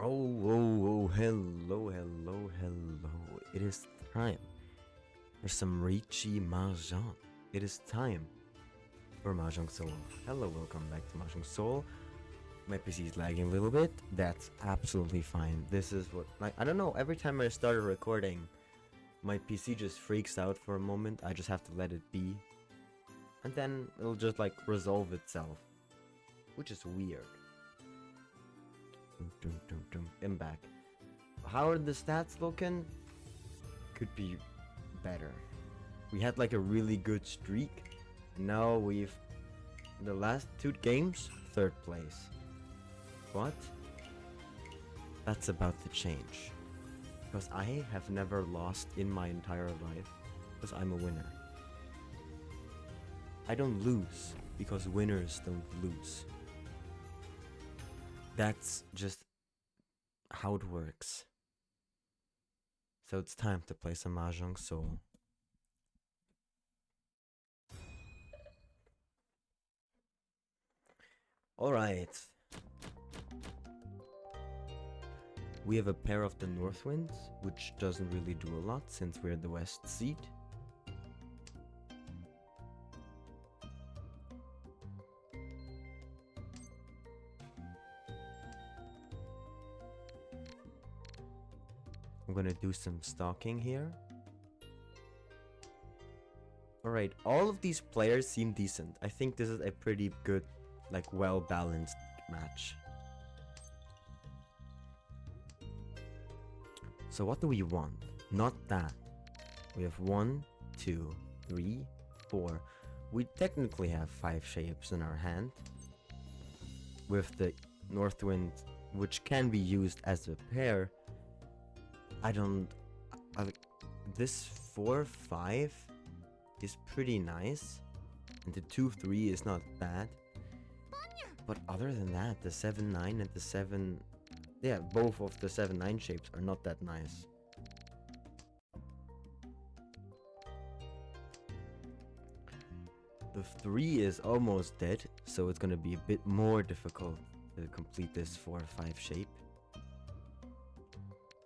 Hello. It is time for some Richi Mahjong. It is time for Mahjong Soul. Hello, welcome back to Mahjong Soul. My PC is lagging a little bit. That's absolutely fine. This is what, I don't know, every time I start a recording, my PC just freaks out for a moment. I just have to let it be. And then it'll just resolve itself. Which is weird. I'm back. How are the stats looking? Could be better. We had a really good streak. Now we've the last 2 games, 3rd place. But that's about to change. Because I have never lost in my entire life. Because I'm a winner. I don't lose because winners don't lose. That's just how it works. So it's time to play some Mahjong Soul. Alright. We have a pair of the North Winds, which doesn't really do a lot since we're the West seat. I'm gonna do some stalking here. Alright, all of these players seem decent. I think this is a pretty good, well-balanced match. So what do we want? Not that. We have 1, 2, 3, 4. We technically have 5 shapes in our hand. With the North Wind, which can be used as a pair. This 4, 5 is pretty nice. And the 2, 3 is not bad. But other than that, the 7, 9 and the 7... Yeah, both of the 7, 9 shapes are not that nice. The 3 is almost dead, so it's gonna be a bit more difficult to complete this 4, 5 shape.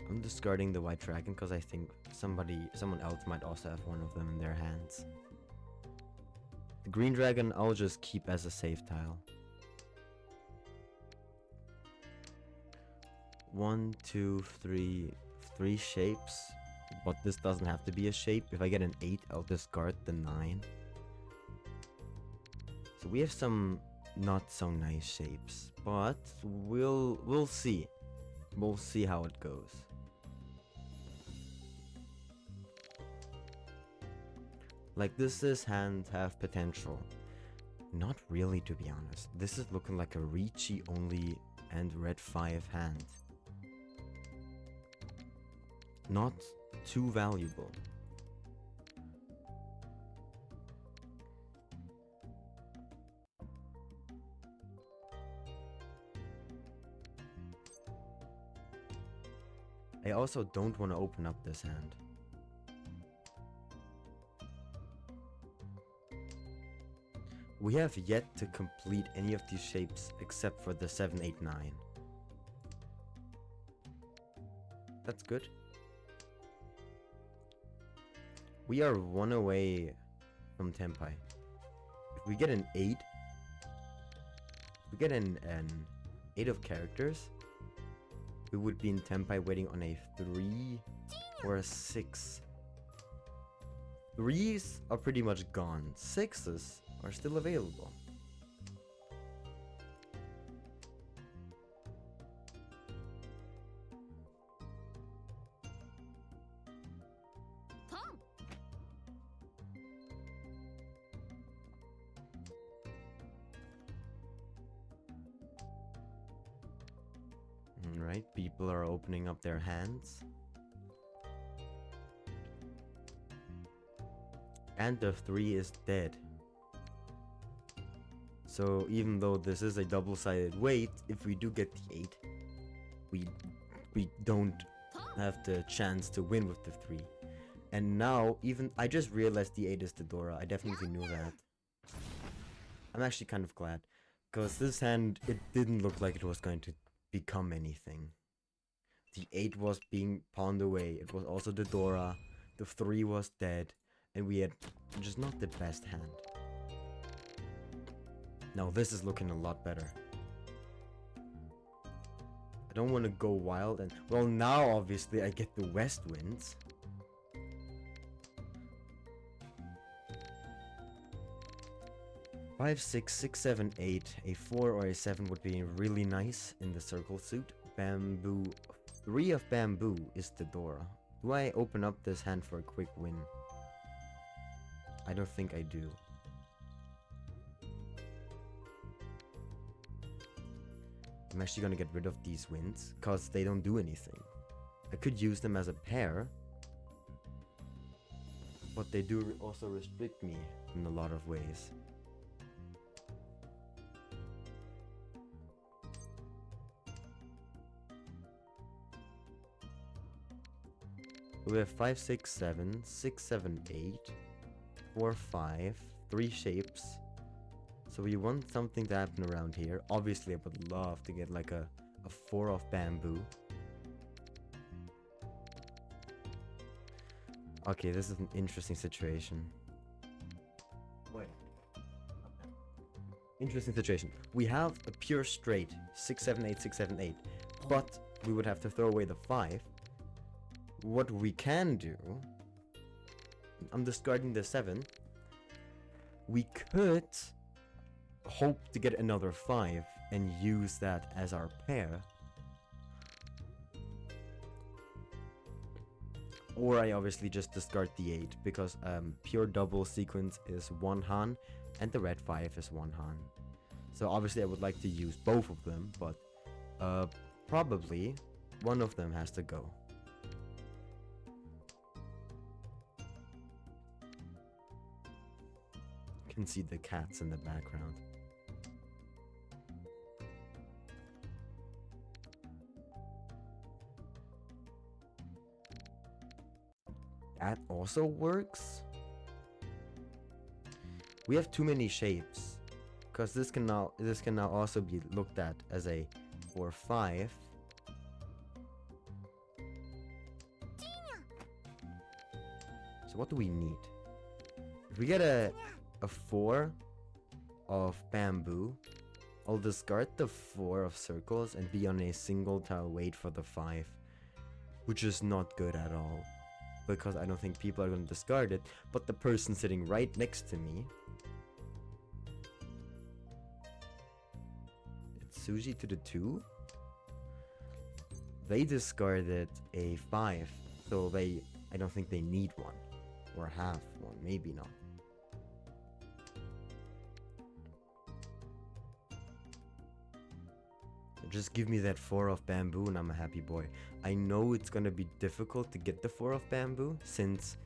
I'm discarding the white dragon because I think someone else might also have one of them in their hands. The green dragon I'll just keep as a save tile. 1, 2, 3, 3 shapes, but this doesn't have to be a shape. If I get an 8, I'll discard the 9. So we have some not so nice shapes, but we'll see. We'll see how it goes. Does this hand have potential? Not really, to be honest. This is looking like a Ricci only and red 5 hand. Not too valuable. I also don't want to open up this hand. We have yet to complete any of these shapes except for the 7, 8, 9. That's good. We are 1 away from Tenpai. If we get an 8, we get an 8 of characters, we would be in Tenpai waiting on a 3 or a 6. 3s are pretty much gone. 6s are still available. Alright, people are opening up their hands. And the 3 is dead. So even though this is a double-sided weight, if we do get the 8, we don't have the chance to win with the 3. And now, I just realized the 8 is the Dora. I definitely knew that. I'm actually kind of glad. Because this hand, it didn't look like it was going to become anything. The 8 was being pawned away. It was also the Dora. The 3 was dead. And we had just not the best hand. Now this is looking a lot better. I don't want to go wild and... Well, now obviously I get the west winds. Five, six, six, seven, eight. A 4 or a 7 would be really nice in the circle suit. Bamboo. 3 of bamboo is the Dora. Do I open up this hand for a quick win? I don't think I do. I'm actually gonna get rid of these winds, because they don't do anything. I could use them as a pair, but they do also restrict me in a lot of ways. We have 5, 6, 7, 6, 7, 8, 4, 5, 3 shapes. So we want something to happen around here. Obviously, I would love to get like a 4 of bamboo. Okay, this is an interesting situation. Wait. Interesting situation. We have a pure straight 6, 7, 8, 6, 7, 8. But we would have to throw away the 5. What we can do... I'm discarding the 7. We could hope to get another 5 and use that as our pair. Or I obviously just discard the 8 because pure double sequence is 1 Han and the red 5 is 1 Han. So obviously I would like to use both of them, but probably one of them has to go. You can see the cats in the background. That also works. We have too many shapes, because this can now also be looked at as a 4-5. So what do we need? If we get a 4 of bamboo, I'll discard the 4 of circles and be on a single tile wait for the 5, which is not good at all, because I don't think people are going to discard it, but the person sitting right next to me, it's Suji to the 2, they discarded a 5, so I don't think they need one, or have one, maybe not. Just give me that 4 of bamboo and I'm a happy boy. I know it's gonna be difficult to get the 4 of bamboo since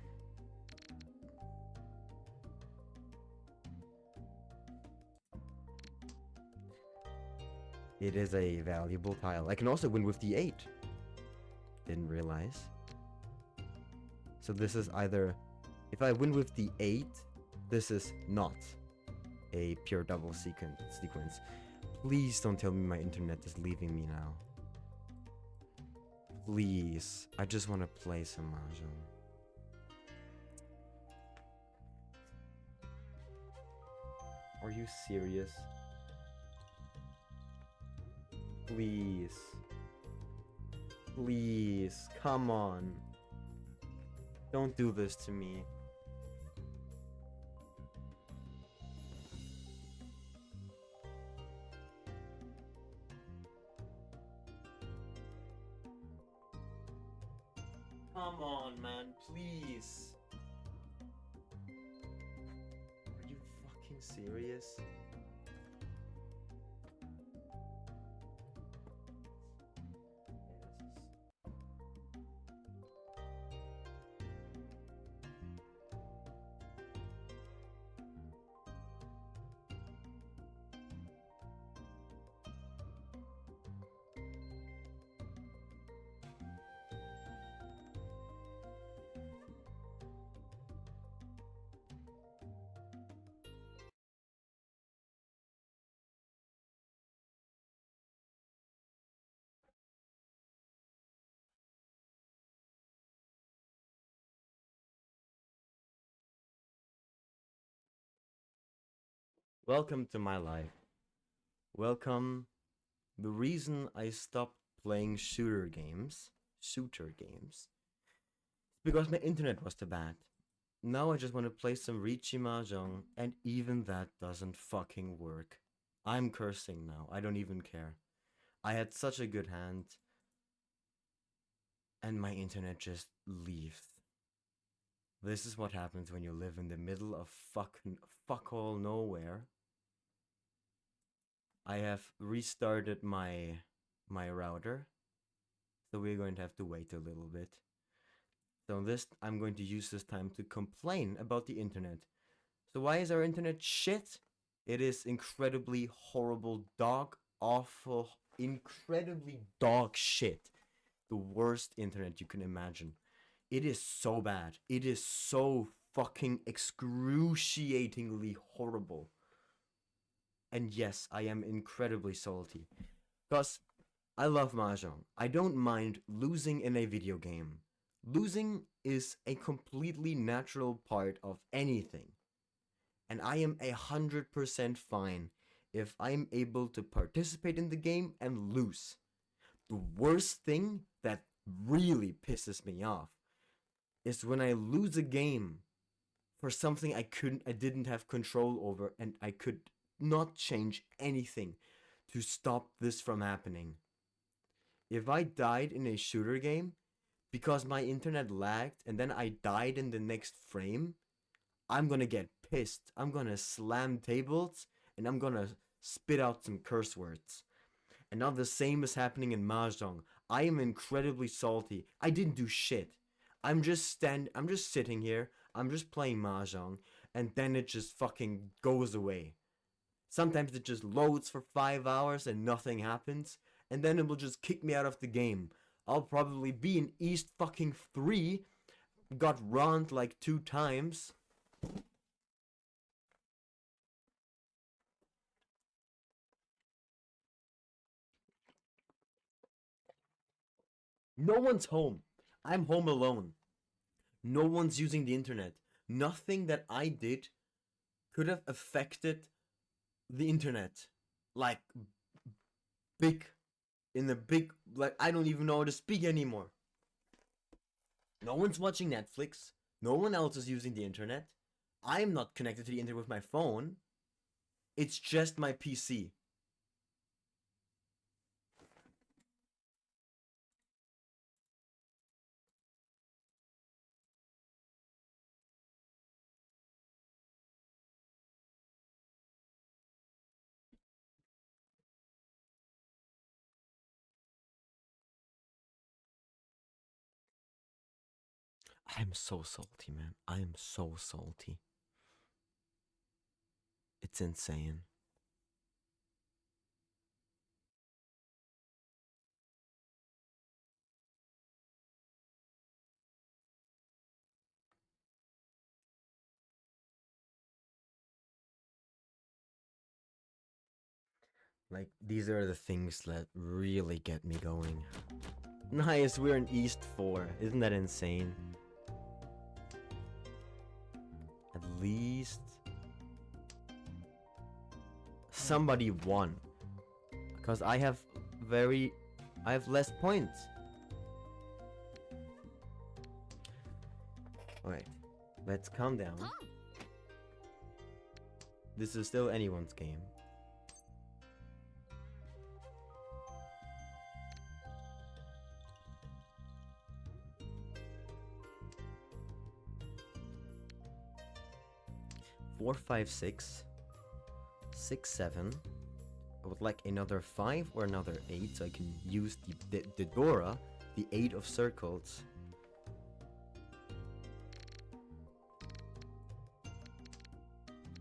it is a valuable tile. I can also win with the 8. Didn't realize. So this is either, if I win with the 8, this is not a pure double sequence. Please don't tell me my internet is leaving me now. Please. I just want to play some Mahjong. Are you serious? Please. Please. Come on. Don't do this to me. Come on, man, please. Are you fucking serious? Welcome to my life. Welcome. The reason I stopped playing shooter games, because my internet was too bad. Now I just want to play some Richi Mahjong, and even that doesn't fucking work. I'm cursing now. I don't even care. I had such a good hand, and my internet just leaves. This is what happens when you live in the middle of fuck all nowhere. I have restarted my router, so we're going to have to wait a little bit. So I'm going to use this time to complain about the internet. So why is our internet shit? It is incredibly horrible, dog awful, incredibly dog shit. The worst internet you can imagine. It is so bad. It is so fucking excruciatingly horrible. And yes, I am incredibly salty. Because I love Mahjong. I don't mind losing in a video game. Losing is a completely natural part of anything. And I am 100% fine if I'm able to participate in the game and lose. The worst thing that really pisses me off is when I lose a game for something I didn't have control over, and I could not change anything to stop this from happening. If I died in a shooter game because my internet lagged and then I died in the next frame, I'm gonna get pissed. I'm gonna slam tables and I'm gonna spit out some curse words. And now the same is happening in Mahjong. I am incredibly salty. I didn't do shit. I'm just sitting here. I'm just playing Mahjong, and then it just fucking goes away. Sometimes it just loads for 5 hours and nothing happens, and then it will just kick me out of the game. I'll probably be in East fucking 3, got runned like 2 times. No one's home. I'm home alone. No one's using the internet. Nothing that I did could have affected the internet. Like, big. In a big. Like, I don't even know how to speak anymore. No one's watching Netflix. No one else is using the internet. I'm not connected to the internet with my phone. It's just my PC. I'm so salty, man. I am so salty. It's insane. Like, these are the things that really get me going. Nice, we're in East 4. Isn't that insane? At least somebody won. Because I have less points. Alright, let's calm down. This is still anyone's game. Four, 5, 6, 6, 7. I would like another 5 or another 8 so I can use the Dora, the 8 of circles.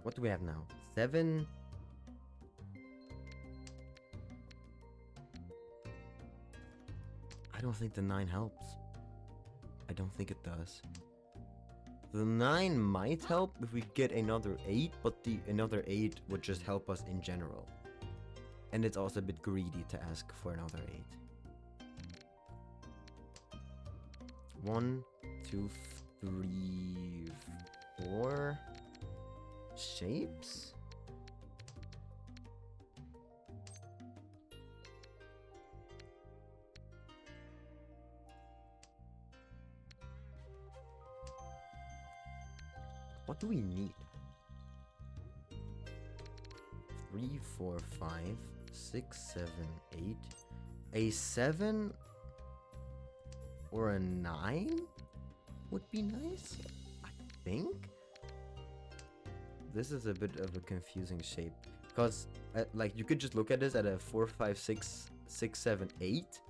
What do we have now? 7. I don't think the 9 helps. I don't think it does. The 9 might help if we get another 8, but another 8 would just help us in general. And it's also a bit greedy to ask for another 8. 1, 2, 3, 4 shapes? What do we need? 3, 4, 5, 6, 7, 8. A 7 or a 9 would be nice, I think. This is a bit of a confusing shape because like you could just look at this at a 4, 5, 6, 6, 7, 8.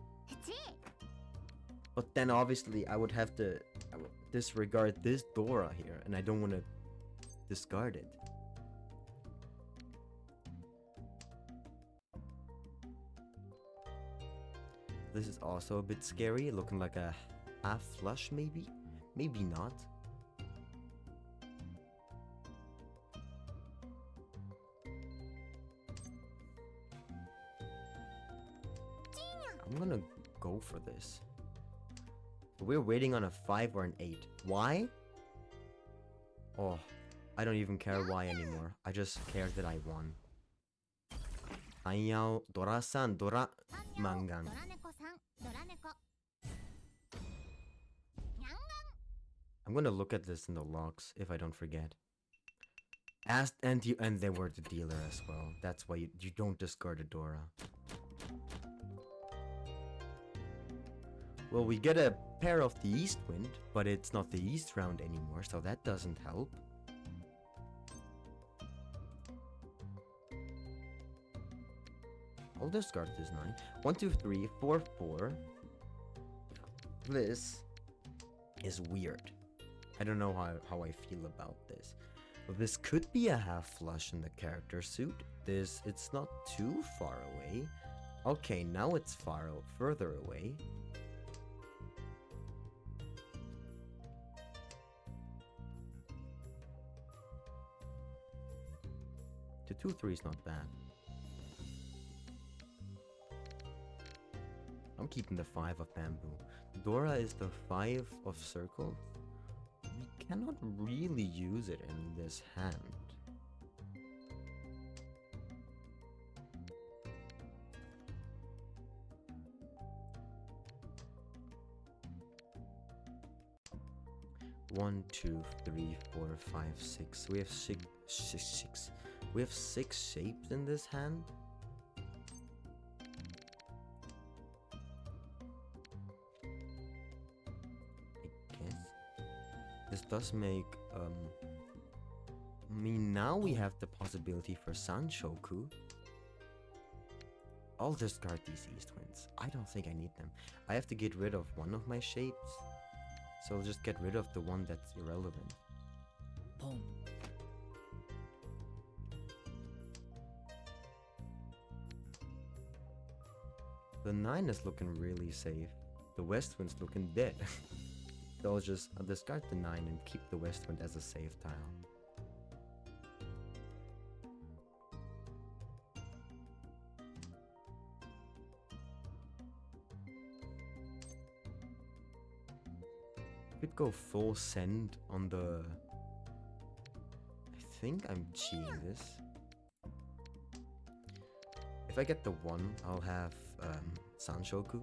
But then obviously I would disregard this Dora here, and I don't want to discard it. This is also a bit scary, looking like a half flush maybe? Maybe not. I'm gonna go for this. We're waiting on a 5 or an 8. Why? Oh, I don't even care why anymore. I just care that I won. Anyao, Dora-san, Dora Mangan. I'm gonna look at this in the logs if I don't forget. And they were the dealer as well. That's why you don't discard a Dora. Well, we get a pair of the East Wind, but it's not the East round anymore, so that doesn't help. I'll discard this 9. 1, 2, 3, 4, 4. This is weird. I don't know how I feel about this. This could be a half flush in the character suit. It's not too far away. Okay, now it's further away. The 2-3 is not bad. I'm keeping the 5 of bamboo. Dora is the 5 of circle. We cannot really use it in this hand. One, 2, 3, 4, 5, 6. We have six. We have 6 shapes in this hand. This does make, I mean, now we have the possibility for Sanshoku. I'll discard these East Winds. I don't think I need them. I have to get rid of one of my shapes, so I'll just get rid of the one that's irrelevant. Boom. The 9 is looking really safe. The West Wind's looking dead. So I'll discard the 9 and keep the West Wind as a save tile. Could go full send on the... I think I'm cheating this. If I get the 1, I'll have Sanshoku.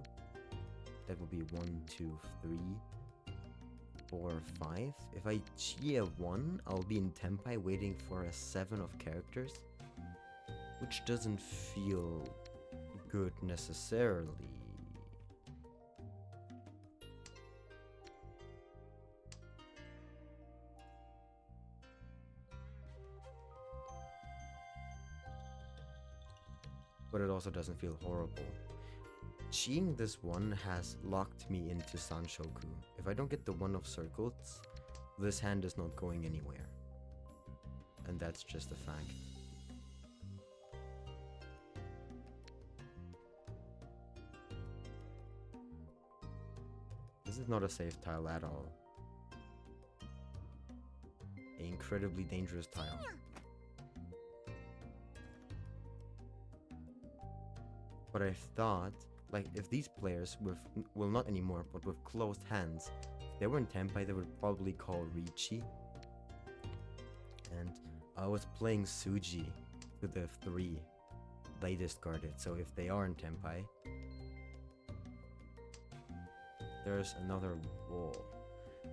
That will be 1, 2, 3, 4, 5. If I chi a 1, I'll be in Tenpai waiting for a 7 of characters, which doesn't feel good necessarily. But it also doesn't feel horrible. Chiing this 1 has locked me into Sanshoku. If I don't get the 1 of circles, this hand is not going anywhere. And that's just a fact. This is not a safe tile at all. An incredibly dangerous tile. But I thought, like, if these players with, well, not anymore, but with closed hands, if they were in Tenpai, they would probably call Richi. And I was playing Suji with the 3. They discarded, so if they are in Tenpai, there's another wall.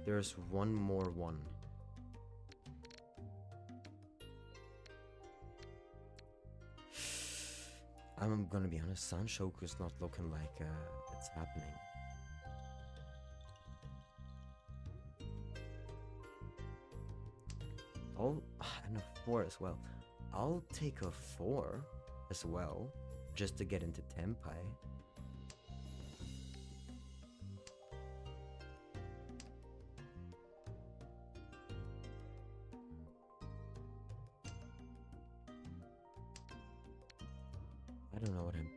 There's one more 1. I'm gonna be honest, Sanshoku's not looking like it's happening. And a 4 as well. I'll take a 4 as well, just to get into Tenpai. I don't know what I'm...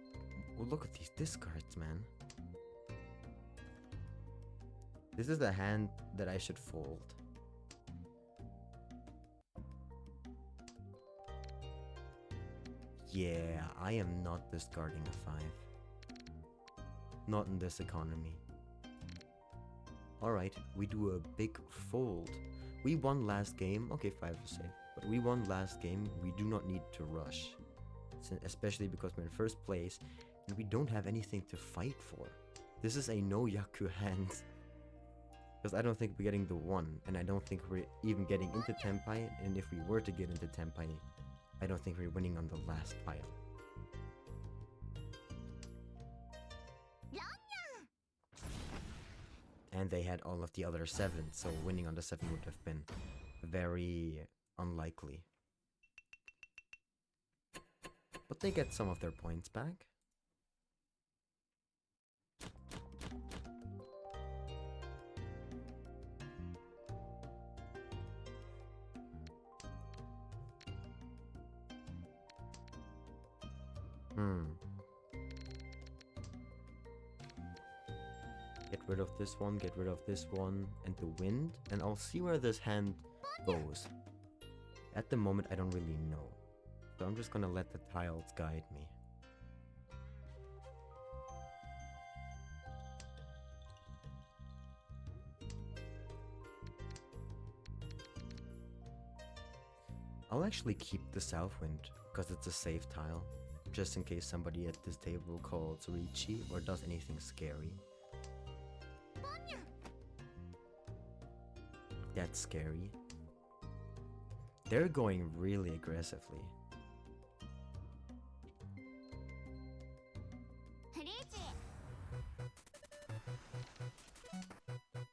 Well, look at these discards, man. This is the hand that I should fold. Yeah, I am not discarding a 5. Not in this economy. Alright, we do a big fold. We won last game. Okay, 5 is safe. But we won last game. We do not need to rush. Especially because we're in first place and we don't have anything to fight for. This is a no Yaku hand. Because I don't think we're getting the 1, and I don't think we're even getting into Tenpai, and if we were to get into Tenpai, I don't think we're winning on the last pile. And they had all of the other 7, so winning on the 7 would have been very unlikely. But they get some of their points back. Get rid of this one, get rid of this one, and the wind, and I'll see where this hand goes. At the moment, I don't really know. So I'm just gonna let the tiles guide me. I'll actually keep the south wind, because it's a safe tile. Just in case somebody at this table calls Ricci or does anything scary. That's scary. They're going really aggressively.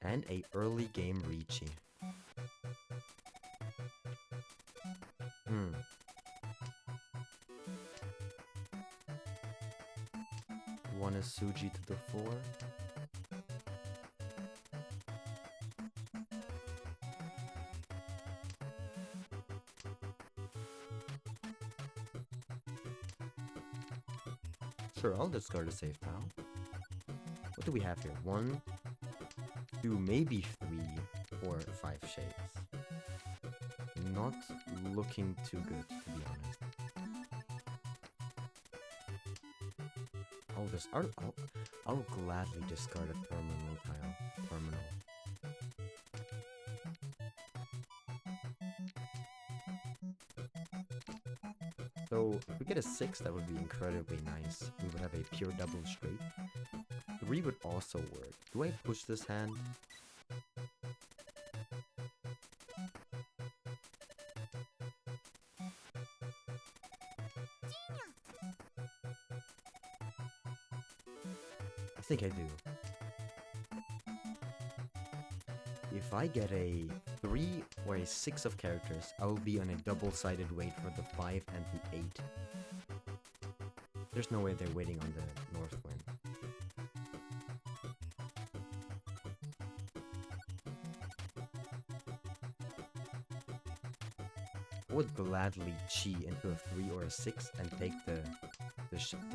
And a early game Ricci. One is Suji to the 4. Sure, I'll discard a safe tile. What do we have here? 1, 2, maybe 3 or 5 shades. Not looking too good, to be honest. I'll gladly discard a terminal tile. Terminal. So, if we get a 6, that would be incredibly nice. We would have a pure double straight. 3 would also work. Do I push this hand? I think I do. If I get a 3 or a 6 of characters, I will be on a double-sided wait for the 5 and the 8. There's no way they're waiting on the north wind. I would gladly chi into a 3 or a 6 and take the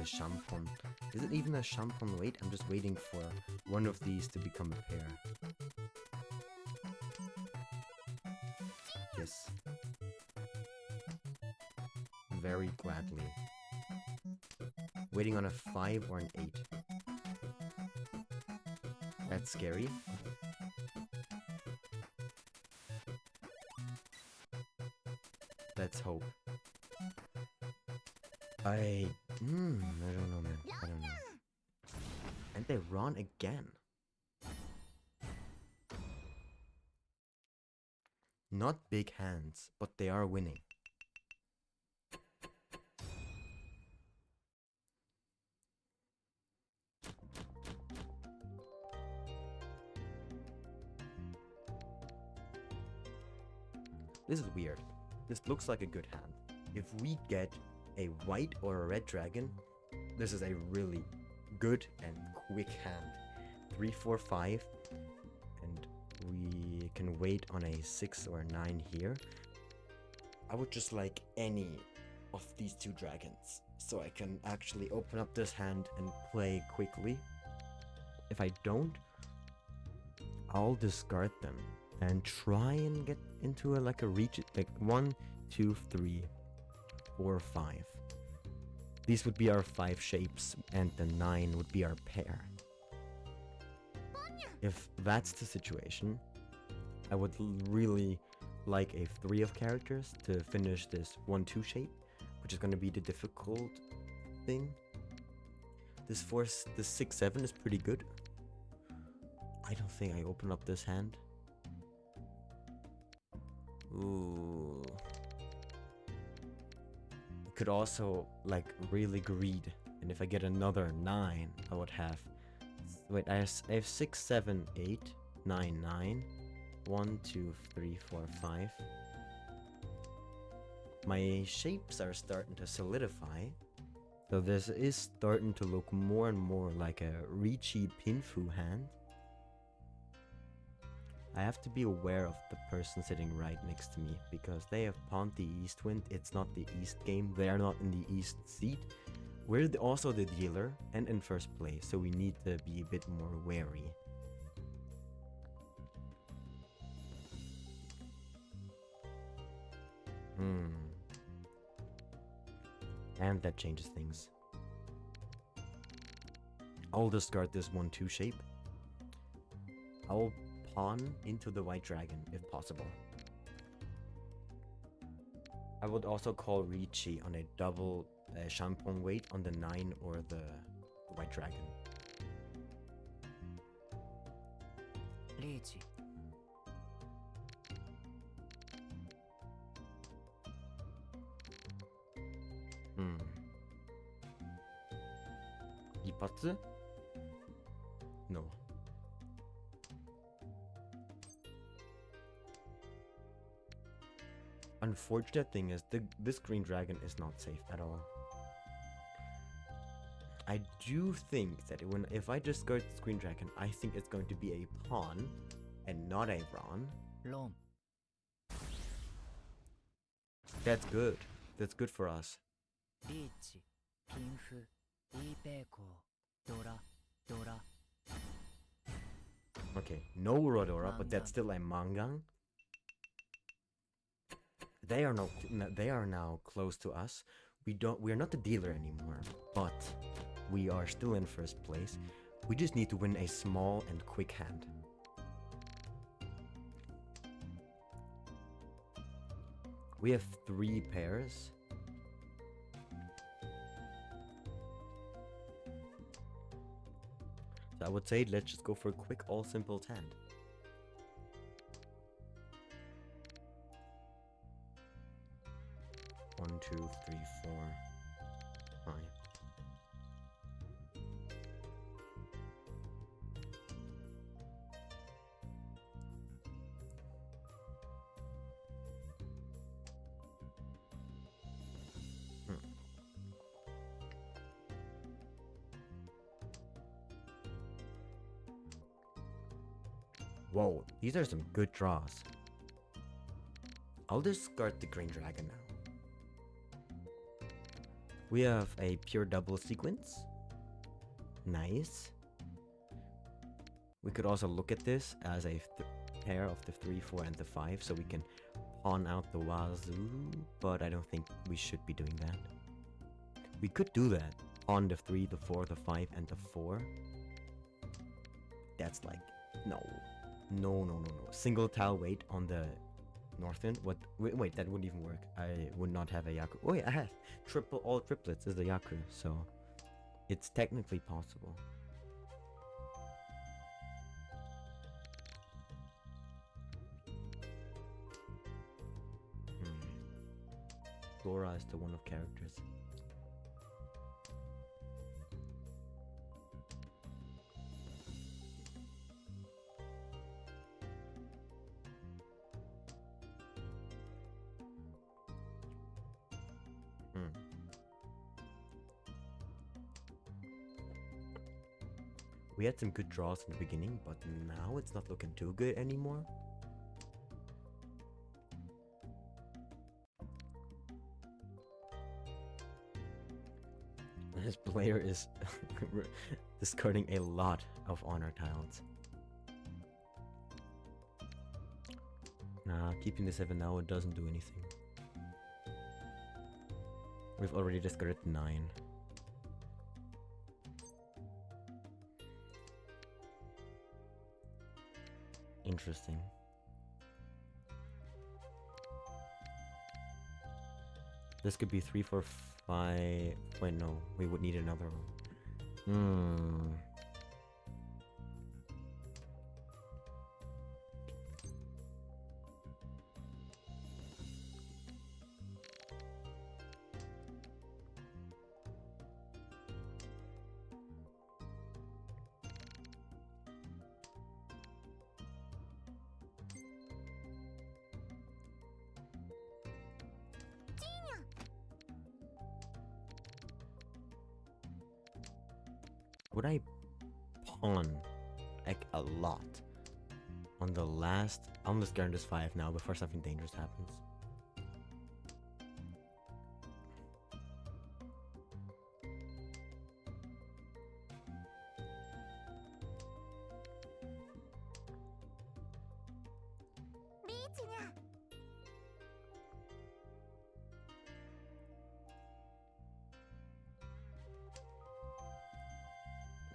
shampon. Is it even a shampon wait? I'm just waiting for one of these to become a pair. Yes. Very gladly. Waiting on a 5 or an 8. That's scary. Let's hope. I don't know, man. I don't know. And they run again. Not big hands, but they are winning. This is weird. This looks like a good hand. If we get a white or a red dragon, this is a really good and quick hand. 3, 4, 5, and we can wait on a 6 or 9 here. I would just like any of these two dragons, so I can actually open up this hand and play quickly. If I don't, I'll discard them and try and get into like a reach, like 1, 2, 3, 4, 5. These would be our 5 shapes, and the 9 would be our pair. If that's the situation, I would really like a 3 of characters to finish this 1-2 shape, which is going to be the difficult thing. This 6-7 is pretty good. I don't think I open up this hand. Ooh. Could also like really greed, and if I get another 9, I would have. Wait, I have 6, 7, 8, 9, 9. 1, 2, 3, 4, 5. My shapes are starting to solidify. So this is starting to look more and more like a Riichi Pinfu hand. I have to be aware of the person sitting right next to me, because they have pawned the east wind. It's not the east game. They are not in the east seat. We're also the dealer and in first place, so we need to be a bit more wary. And that changes things. I'll discard this 1-2 shape. I'll pawn into the white dragon if possible. I would also call Riichi on a double Shampong wait on the 9 or the white dragon. Riichi. Ipatsu? No. Unfortunate thing is this green dragon is not safe at all. I do think that if I discard this green dragon, I think it's going to be a pawn and not a Ron. Rom. That's good. That's good for us. Riichi. Pinfu. Ipeiko. Dora. Dora. Okay, no Rodora, but that's still a Mangang. They are now close to us. We are not the dealer anymore, but we are still in first place. We just need to win a small and quick hand. We have 3 pairs. So I would say let's just go for a quick all simple hand. One, 2, 3, 4, 5. Whoa, these are some good draws. I'll discard the green dragon now. We have a pure double sequence. Nice. We could also look at this as a pair of the 3, 4, and the 5, so we can pawn out the wazoo, but I don't think we should be doing that. We could do that. Pawn the 3, the 4, the 5, and the 4. That's like, no. No. Single tile wait on the north end. What? Wait, that wouldn't even work. I would not have a Yaku. Oh wait, I have all triplets is the Yaku, so it's technically possible. Flora is the one of characters. We had some good draws in the beginning, but now it's not looking too good anymore. This player is discarding a lot of honor tiles. Nah, keeping the 7 now, it doesn't do anything. We've already discarded 9. Interesting. This could be 3, 4, 5. Wait, no, we would need another one. Would I pawn like a lot on the last? I'm just getting this 5 now before something dangerous happens.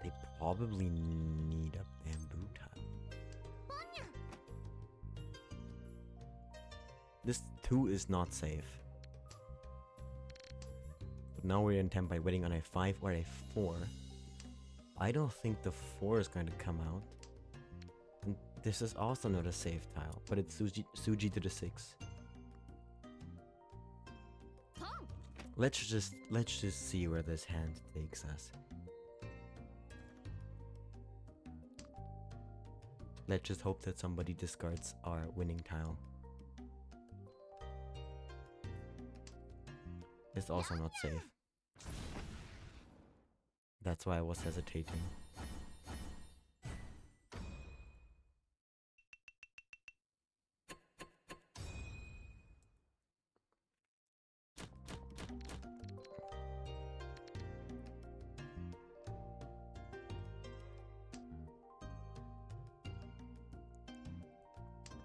They probably need a bamboo tile. This 2 is not safe. But now we're in 10 by waiting on a 5 or a 4. I don't think the 4 is going to come out. And this is also not a safe tile, but it's Suji to the 6. Let's just see where this hand takes us. Let's just hope that somebody discards our winning tile. It's also not safe. That's why I was hesitating.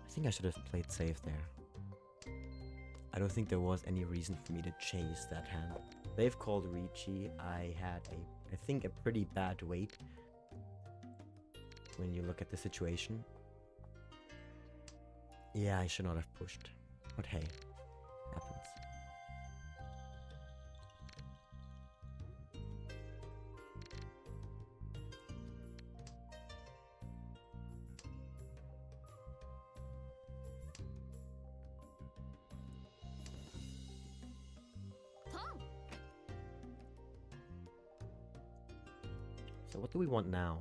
I think I should have played safe there. I don't think there was any reason for me to chase that hand. They've called Ricci. I had I think a pretty bad wait when you look at the situation. Yeah, I should not have pushed. But hey, happens. So what do we want now?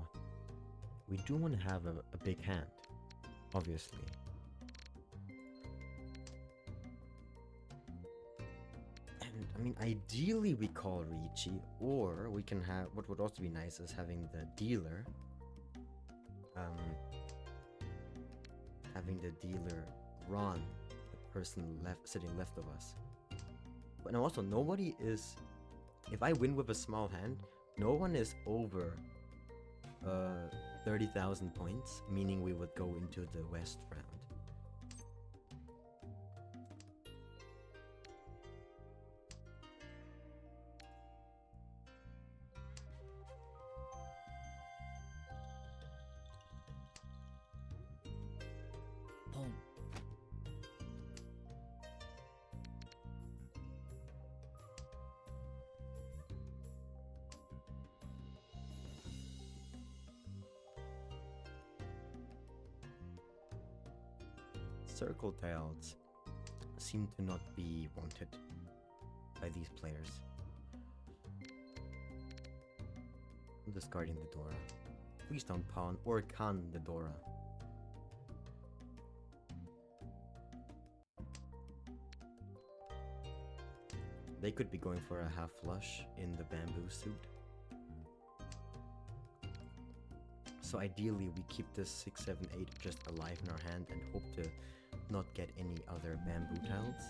We do want to have a big hand, obviously. And I mean, ideally we call Ricci, or we can have, what would also be nice is having the dealer, Ron, the person sitting left of us. But now also, nobody is, if I win with a small hand, no one is over 30,000 points, meaning we would go into the West round. Home. Circle tiles seem to not be wanted by these players. I'm discarding the Dora. Please don't pawn or can the Dora. They could be going for a half flush in the bamboo suit. So ideally we keep this 6, 7, 8 just alive in our hand and hope to not get any other bamboo tiles.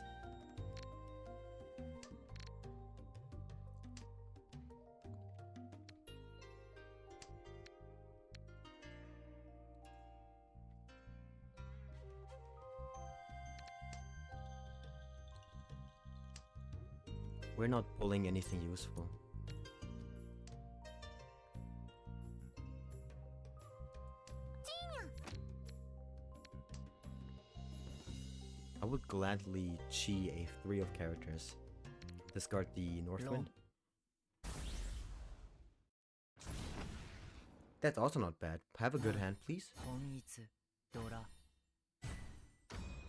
We're not pulling anything useful. I would gladly chi a 3 of characters. Discard the Northwind. That's also not bad. Have a good hand, please.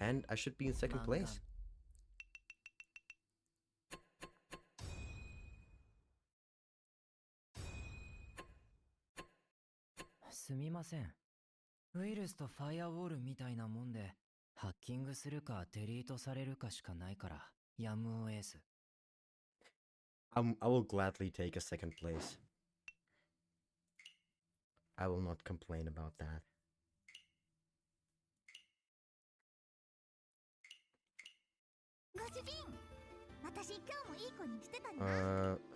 And I should be in second place. Sumimasen. ウイルスとファイアウォールみたいなもんで、ハッキングするかデリートされるかしかないから、やむを得ず。I will gladly take a second place. I will not complain about that.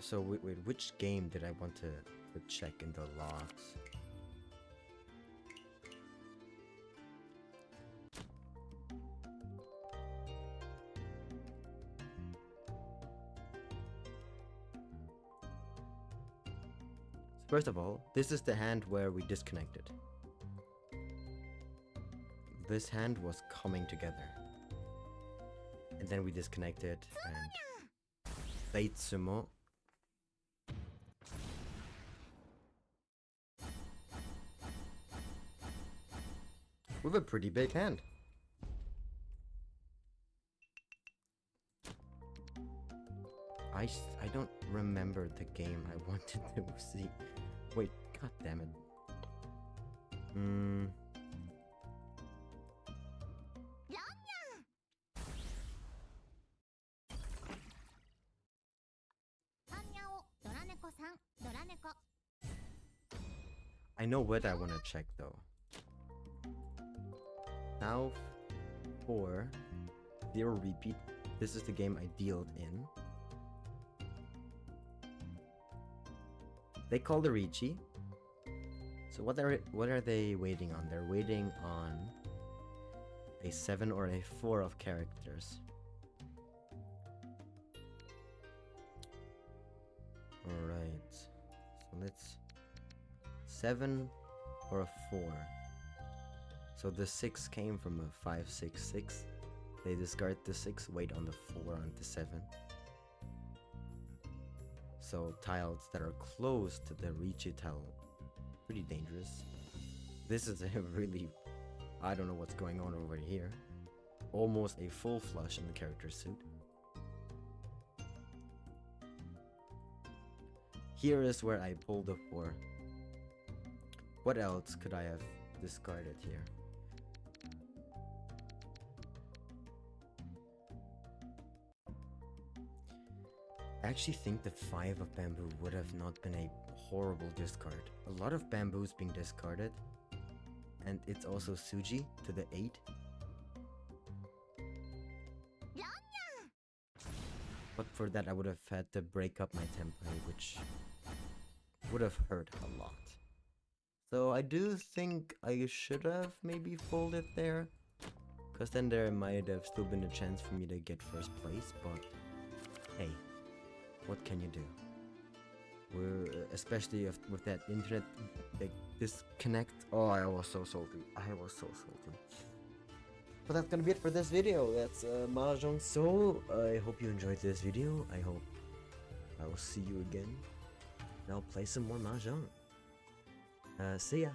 So wait, which game did I want to check in the logs? First of all, this is the hand where we disconnected. This hand was coming together. And then we disconnected and played sumo. With a pretty big hand. I don't remember the game I wanted to see. Wait, god damn it. I know what I want to check though. Now for 0 repeat. This is the game I dealt in. They call the Ricci. So what are they waiting on? They're waiting on a 7 or a 4 of characters. Alright. So let's 7 or a 4. So the 6 came from a 5, 6, 6. They discard the 6, wait on the 4 on the 7. So tiles that are close to the Ricci tile, pretty dangerous. This is a really, I don't know what's going on over here. Almost a full flush in the character suit. Here is where I pulled the 4. What else could I have discarded here? I actually think the 5 of bamboo would have not been a horrible discard. A lot of bamboo is being discarded. And it's also Suji to the 8. But for that I would have had to break up my template, which would have hurt a lot. So I do think I should have maybe folded there. Because then there might have still been a chance for me to get first place, but hey. What can you do? Especially with that internet disconnect. Oh, I was so salty. I was so salty. But that's gonna be it for this video. That's Mahjong Soul. I hope you enjoyed this video. I hope I will see you again. And I'll play some more Mahjong. See ya.